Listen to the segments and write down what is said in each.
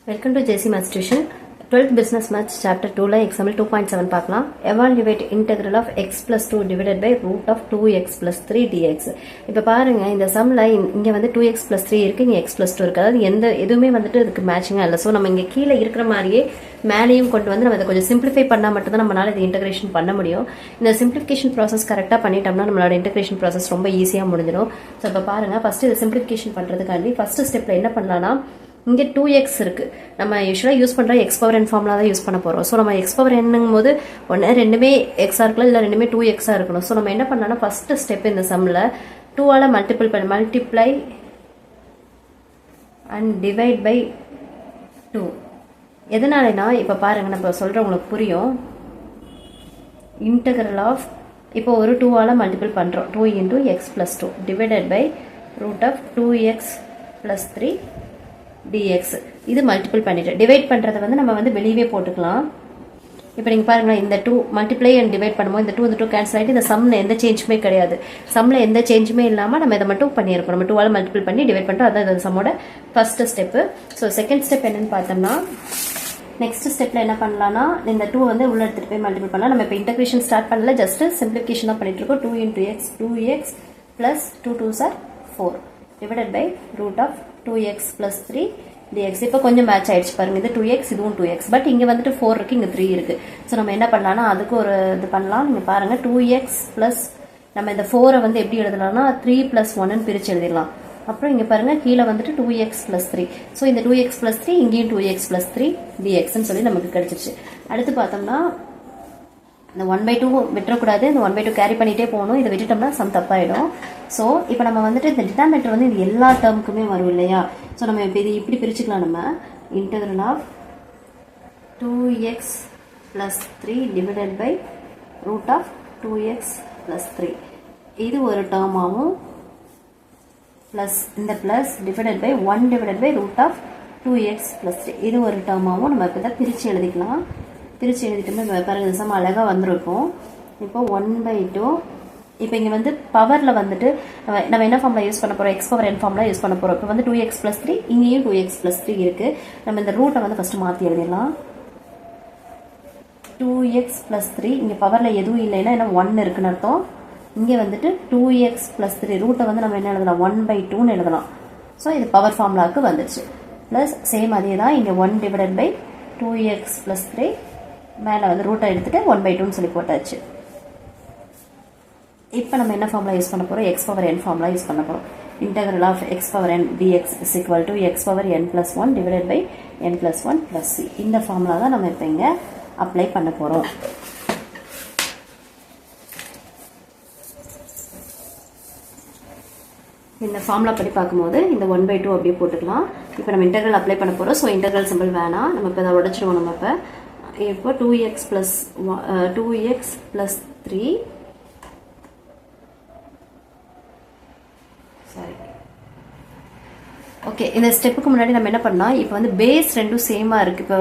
Welcome to JC Maths Tuition. 12th Business Maths Chapter 2 example 2.7 பார்க்கலாம். Evaluate integral of x plus 2 divided by root of 2x plus 3 dx. இப்போ பாருங்க இந்த சம்ல இங்க வந்து 2x plus 3 இருக்கு, இங்க x plus 2 இருக்கு. அதாவது எதுவுமே வந்துட்டு இதுக்கு மேட்சிங்கா இல்ல. சோ நம்ம இங்க கீழே இருக்கிற மாதிரியே மேலேயும் கொண்டு வந்து நம்ம இதை கொஞ்சம் சிம்பிளிஃபை பண்ணா மட்டும் தான் நம்மளால இது இன்டகிரேஷன் பண்ண முடியும். இந்த சிம்பிளிஃபிகேஷன் ப்ராசஸ் கரெக்டா பண்ணிட்டோம்னா நம்மளோட இன்டகிரேஷன் ப்ராசஸ் ரொம்ப ஈஸியா முடிஞ்சிடும். ஸோ இப்போ பாருங்க ஃபர்ஸ்ட் இது சிம்பிளிஃபிகேஷன் பண்றதுக்காண்டி ஃபர்ஸ்ட் ஸ்டெப்ல என்ன பண்ணலாம்னா இங்கே 2x இருக்கு. நம்ம யூஸ்வலாக யூஸ் பண்ணுற x பவர் n ஃபார்முலா தான் யூஸ் பண்ண போகிறோம். ஸோ நம்ம x பவர் என்னும் போது ஒன்று ரெண்டுமே எக்ஸாக இருக்கலாம், இல்லை ரெண்டுமே 2xஆக இருக்கணும். ஸோ நம்ம என்ன பண்ணலாம்னா ஃபர்ஸ்ட் ஸ்டெப் இந்த சம்மில் 2ஆல் மல்டிப்ளை அண்ட் டிவைட் பை 2. எதனாலனா இப்போ பாருங்க நம்ம சொல்கிற உங்களுக்கு புரியும். இன்டகரல் ஆஃப் இப்போ ஒரு 2ஆல் மல்டிபிள் பண்ணுறோம். 2 into x plus 2 divided by root of 2x plus 3 dx. இது மல்டிபிள் பண்ணிட்டு டிவைட் பண்றதை வந்து நம்ம வந்து வெளியவே போட்டுக்கலாம். இப்போ நீங்க பாருங்க இந்த 2 மல்டிப்ளை அண்ட் டிவைட் பண்ணும்போது இந்த 2 இந்த 2 கேன்சல் ஆகிட்டு இந்த சம்ல எந்த சேஞ்சுமே கிடையாது. சம்ல எந்த சேஞ்சுமே இல்லாம நம்ம இதை மட்டும் பண்ணியிருக்கோம். நம்ம 2ஆல் மல்டிபிள் பண்ணி டிவைட் பண்ணிட்டோம். அதான் இந்த சம்மோட first step. So second step என்னன்னு பார்த்தோம்னா நெக்ஸ்ட் ஸ்டெப்ல என்ன பண்ணலாம்னா இந்த 2 வந்து உள்ள எடுத்துட்டு போய் மல்டிபிள் பண்ணலாம். நம்ம இப்போ இன்டகிரேஷன் ஸ்டார்ட் பண்ணல, ஜஸ்ட் சிம்பிளிஃபிகேஷன் தான் பண்ணிட்டு இருக்கோம். 2 into x 2x plus 2 2s are 4 divided by root of 2x plus 3 dx. இப்போ கொஞ்சம் மேட்ச் ஆயிடுச்சு பாருங்க. இது 2x இதுவும் 2x, பட் இங்க வந்துட்டு 4 இருக்கு, இங்க 3 இருக்கு. ஸோ நம்ம என்ன பண்ணலாம்னா அதுக்கு ஒரு இது பண்ணலாம். நீங்க பாருங்க 2x பிளஸ் நம்ம இந்த 4 வந்து எப்படி எழுதலாம்னா 3 plus 1 பிரிச்சு எழுதிடலாம். அப்புறம் இங்க பாருங்க கீழே வந்துட்டு 2x plus 3. ஸோ இந்த 2x plus 3 இங்கேயும் 2x plus 3 dx சொல்லி நமக்கு கிடைச்சிருச்சு. அடுத்து பார்த்தோம்னா இந்த 1/2 விட்டுறக்கூடாது. இந்த 1/2 கேரி பண்ணிட்டே போகணும். இதை விட்டுட்டோம்னா சம் தப்பாயிடும். ஸோ இப்போ நம்ம வந்துட்டு இந்த டினாமினேட்டர் வந்து இது எல்லா டேர்முக்குமே வரும் இல்லையா? ஸோ நம்ம இப்போ இது இப்படி பிரிச்சுக்கலாம். நம்ம integral of 2x plus 3 divided by root of 2x plus 3. இது ஒரு டேர்மாகவும் பிளஸ் இந்த plus divided by 1 divided by root of 2x plus 3 இது ஒரு டேர்மாகவும் நம்ம இப்போ தான் பிரித்து எழுதிக்கலாம். பிரித்து எழுதிட்டோம்னா பாருங்க இந்த சம் அழகாக வந்திருக்கும். இப்போ 1/2 இப்போ இங்கே வந்து பவரில் வந்துட்டு நம்ம என்ன ஃபார்முலா யூஸ் பண்ண போகிறோம்? X power n formula use பண்ண போகிறோம். இப்போ வந்து 2x plus 3 இங்கேயும் 2x plus 3 இருக்கு. நம்ம இந்த ரூட்டை வந்து ஃபர்ஸ்ட் மாற்றி எழுதிடலாம். 2x plus 3 இங்கே பவரில் எதுவும் இல்லைன்னா என்ன 1 இருக்குன்னு அர்த்தம். இங்கே வந்துட்டு 2x plus 3 ரூட்டை வந்து நம்ம என்ன எழுதலாம்? 1/2ன்னு எழுதலாம். ஸோ இது பவர் ஃபார்முலாவுக்கு வந்துடுச்சு. ப்ளஸ் சேம் அதே தான் இங்கே 1 டிவைடட் பை 2x plus 3 மேலே வந்து ரூட்டை எடுத்துட்டு 1/2ன்னு சொல்லி போட்டாச்சு. இப்போ நம்ம என்ன ஃபார்முலா யூஸ் பண்ண போகிறோம்? X power n formula use பண்ண போகிறோம். Integral of x power n dx is equal to x power n plus 1 divided by n plus 1 plus c. இந்த ஃபார்முலா தான் நம்ம இப்போ இங்கே அப்ளை பண்ண போகிறோம். இந்த ஃபார்முலா படி பார்க்கும்போது இந்த 1/2 அப்படியே போட்டுக்கலாம். இப்போ நம்ம இன்டெக்ரல் அப்ளை பண்ண போகிறோம். ஸோ இன்டெக்ரல் சிம்பிள் வேணாம், நம்ம இப்போ அதை உடச்சிடுவோம். நம்ம இப்போ 2x plus 3 சாரி ஓகே. இந்த ஸ்டெப்புக்கு முன்னாடி நம்ம என்ன பண்ணலாம்? இப்போ வந்து பேஸ் ரெண்டும் சேமா இருக்கு. இப்போ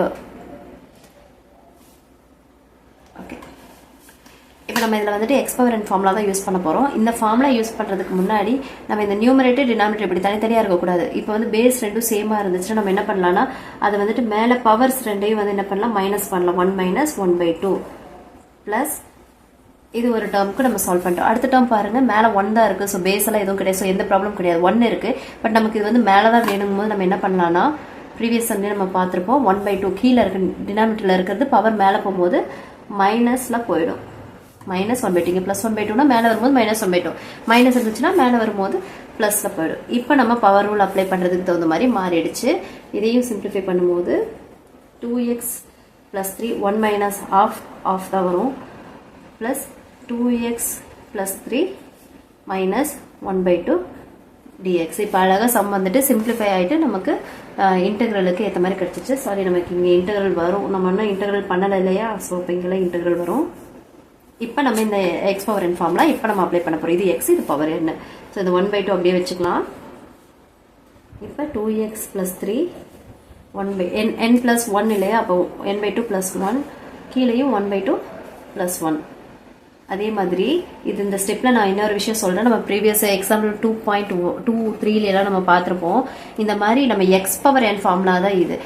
நம்ம இதில் வந்துட்டு எக்ஸ் பவர் n ஃபார்முலா தான் யூஸ் பண்ண போகிறோம். இந்த ஃபார்முலா யூஸ் பண்ணுறதுக்கு முன்னாடி நம்ம இந்த நியூமரேட்டர் டினாமினேட்டர் இப்படி தனித்தனியாக இருக்கக்கூடாது. இப்போ வந்து பேஸ் ரெண்டும் சேமாக இருந்துச்சுன்னா நம்ம என்ன பண்ணலாம்னா அதை வந்துட்டு மேலே பவர்ஸ் ரெண்டையும் வந்து என்ன பண்ணலாம்? மைனஸ் பண்ணலாம். 1 minus 1/2 ப்ளஸ் இது ஒரு டேர்முக்கு நம்ம சால்வ் பண்ணுறோம். அடுத்த டேர்ம் பாருங்க மேலே 1 தான் இருக்குது. ஸோ பேஸ் எல்லாம் எதுவும் கிடையாது. ஸோ எந்த ப்ராப்ளம் கிடையாது. 1 இருக்குது. பட் நமக்கு இது வந்து மேலே தான் வேணுங்கும் போது நம்ம என்ன பண்ணலாம்னா ப்ரீவியஸ் சம்லேயே நம்ம பார்த்துருப்போம். 1/2 கீழே இருக்கு டினாமினேட்டரில் இருக்கிறது பவர் மேலே போகும்போது மைனஸில் போயிடும். -1/2 இங்கே +1/2னா மேலே வரும்போது -1/2 மைனஸ் இருந்துச்சுன்னா மேலே வரும்போது ப்ளஸில் போயிடும். இப்போ நம்ம பவர் ரூல் அப்ளை பண்ணுறதுக்கு தகுந்த மாதிரி மாறிடுச்சு. இதையும் சிம்பிளிஃபை பண்ணும்போது 2x plus 3 1 minus half தான் வரும். Plus 2x plus 3 minus 1/2 dx. இப்போ அழகாக சம் வந்துட்டு சிம்பிளிஃபை ஆகிட்டு நமக்கு இன்டெக்ரலுக்கு ஏற்ற மாதிரி கிடச்சிச்சு. சாரி நமக்கு இங்கே இன்டெக்ரல் வரும். நம்ம இன்னும் இன்டெக்ரல் பண்ணலை இல்லையா? ஸோ இப்போ இங்கெல்லாம் இன்டெக்ரல் வரும். இப்போ நம்ம இந்த எக்ஸ் பவர் n ஃபார்முலா இப்போ நம்ம அப்ளை பண்ண போகிறோம். இது x இது பவர் n. ஸோ இது 1/2 அப்படியே வச்சுக்கலாம். இப்போ 2x plus 3 n plus 1 இல்லையா? அப்போ n/2 plus 1 கீழேயும் 1/2 plus 1 அதே மாதிரி இது இந்த ஸ்டெப்பில் நான் இன்னொரு விஷயம் சொல்கிறேன். நம்ம ப்ரீவியஸ் எக்ஸாம்பிள் 2.23 எல்லாம் நம்ம பார்த்துருப்போம். இந்த மாதிரி நம்ம எக்ஸ் பவர் என் ஃபார்முலா தான் இது.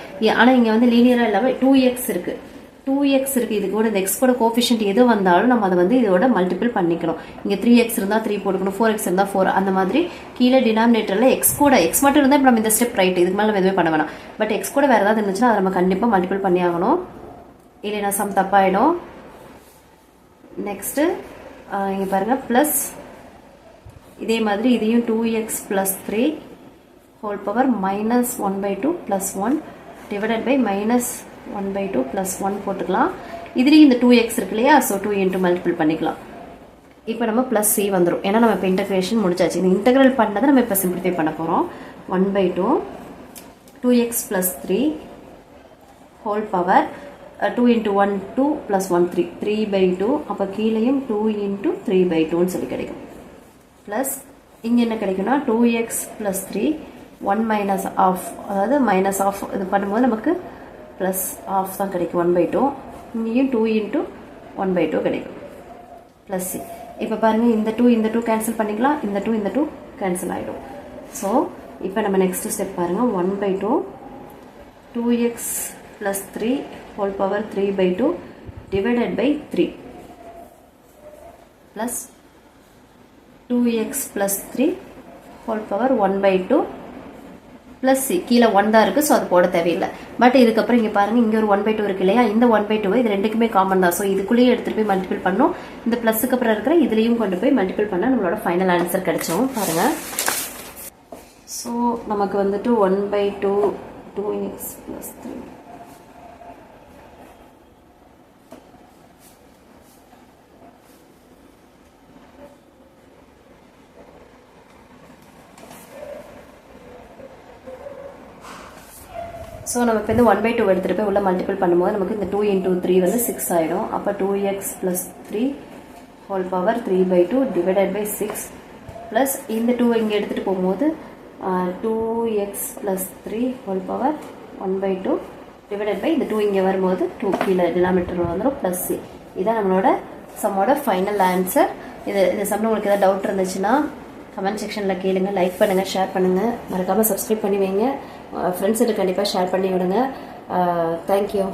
ஆனால் இங்கே வந்து லீனியராக இல்லாமல் 2x இருக்குது. 2x இருக்குது. இது கூட இந்த எக்ஸ் கூட கோஃபிஷியன்ட் எது வந்தாலும் நம்ம அதை வந்து இதோட மல்டிபிள் பண்ணிக்கணும். இங்கே 3x இருந்தால் 3 போட்டுக்கணும், 4x இருந்தால் 4, அந்த மாதிரி கீழே டினாமினேட்டரில் எக்ஸ் கூட எக்ஸ் மட்டும் இருந்தால் இப்போ நம்ம இந்த ஸ்டெப் ரைட், இதுக்கு மேலே நம்ம எதுவுமே பண்ண வேணாம். பட் எக்ஸ் கூட வேறு ஏதாவது இருந்துச்சுன்னா அதை நம்ம கண்டிப்பாக மல்டிபிள் பண்ணி ஆகணும், இல்லைன்னா சம் தப்பாயிடும். நெக்ஸ்ட்டு இங்கே பாருங்கள் ப்ளஸ் இதே மாதிரி இதையும் 2x + 3 whole power -1/2 + 1 divided by -1/2 + 1 போட்டுக்கலாம். இதுலேயும் இந்த 2x இருக்கு இல்லையா, ஸோ 2 இன்ட்டு மல்டிபிள் பண்ணிக்கலாம். இப்போ நம்ம ப்ளஸ் c வந்துடும், ஏன்னா நம்ம இப்போ இன்டகிரேஷன் முடிச்சாச்சு. இந்த இன்டகிரல் பண்ணதை நம்ம இப்போ சிம்பிளிஃபை பண்ண போகிறோம். 1/2 2x + 3 ஹோல் பவர் 2 × 1 2 + 1 3 3/2. அப்போ கீழேயும் 2 × 3/2ன்னு சொல்லி கிடைக்கும். ப்ளஸ் இங்கே என்ன கிடைக்கும்னா 2x + 3 1 - ½ அதாவது -½ இது பண்ணும்போது நமக்கு +½ தான் கிடைக்கும் 1/2. இங்கேயும் 2 × 1/2 கிடைக்கும் ப்ளஸ் c. இப்போ பாருங்கள் இந்த 2 கேன்சல் பண்ணிக்கலாம், இந்த 2 கேன்சல் ஆகிடும். ஸோ இப்போ நம்ம நெக்ஸ்ட் ஸ்டெப் பாருங்கள். 1/2 2x + 3 whole power 3/2 divided by 3 plus 2x + 3 whole power 1/2 plus c. கீழே 1 தான் இருக்குது, ஸோ அது போட தேவையில்லை. பட் இதுக்கப்புறம் இங்கே பாருங்கள், இங்கே ஒரு 1/2 இருக்கு இல்லையா, இந்த 1/2 இது ரெண்டுக்குமே காமன் தான். ஸோ இதுக்குள்ளேயே எடுத்துகிட்டு போய் மல்டிபிள் பண்ணோம். இந்த ப்ளஸுக்கு அப்புறம் இருக்கிற இதுலேயும் கொண்டு போய் மல்டிபிள் பண்ணால் நம்மளோட ஃபைனல் ஆன்சர் கிடைச்சோம் பாருங்கள். ஸோ நமக்கு வந்துட்டு 1/2 2x + 3 ஸோ நம்ம இப்போ இந்த 1/2 எடுத்துகிட்டு போய் உள்ள மல்டிபிள் பண்ணும்போது நமக்கு இந்த 2 × 3 வந்து 6 ஆகிடும். அப்போ 2x + 3 whole power 3/2 divided by 6 plus இந்த 2 இங்கே எடுத்துகிட்டு போகும்போது 2x + 3 whole power 1/2 divided by இந்த 2 இங்கே வரும்போது 2 கீழே டினாமினேட்டர் வந்துடும் ப்ளஸ் c. இதான் நம்மளோட சம்மோட ஃபைனல் ஆன்சர். இது சம்மில் உங்களுக்கு ஏதாவது டவுட் இருந்துச்சுன்னா கமெண்ட் செக்ஷனில் கேளுங்க. லைக் பண்ணுங்கள், ஷேர் பண்ணுங்கள், மறக்காமல் சப்ஸ்கிரைப் பண்ணி வைங்க. ஃப்ரெண்ட்ஸுக்கு கண்டிப்பாக ஷேர் பண்ணி விடுங்க. தேங்க்யூ.